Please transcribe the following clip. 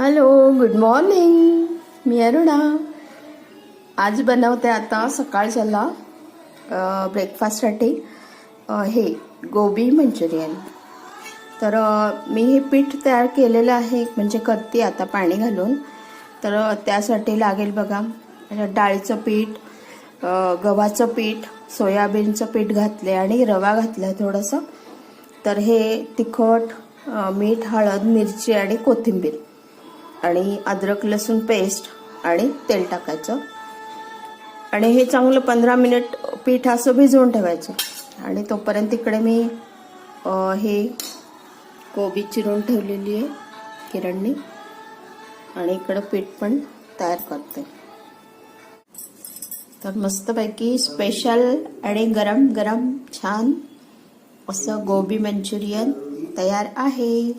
Hello, good morning. मी अरुणा. आज बनवते आता सकाळच्याला ब्रेकफास्टसाठी हे गोबी मंचुरियन. तर मी हे पीठ तयार केलेलं आहे, म्हणजे करते आता पाणी घालून. तर त्यासाठी लागेल बघा, डाळीचं पीठ, गव्हाचं पीठ, सोयाबीनचं पीठ घातले आणि रवा घातला थोडंसं. तर हे तिखट, मीठ, हळद, मिरची आणि कोथिंबीर आणि अद्रक लसूण पेस्ट आणि तेल टाकायचं आणि हे चांगलं 15 मिनिट पीठ असं भिजवून ठेवायचं. आणि तोपर्यंत इकडे मी हे कोबी चिरून ठेवलेली आहे किरणनी, आणि इकडं पीठ पण तयार करते. तर मस्तपैकी स्पेशल आणि गरम गरम छान असं गोबी मंचुरियन तयार आहे.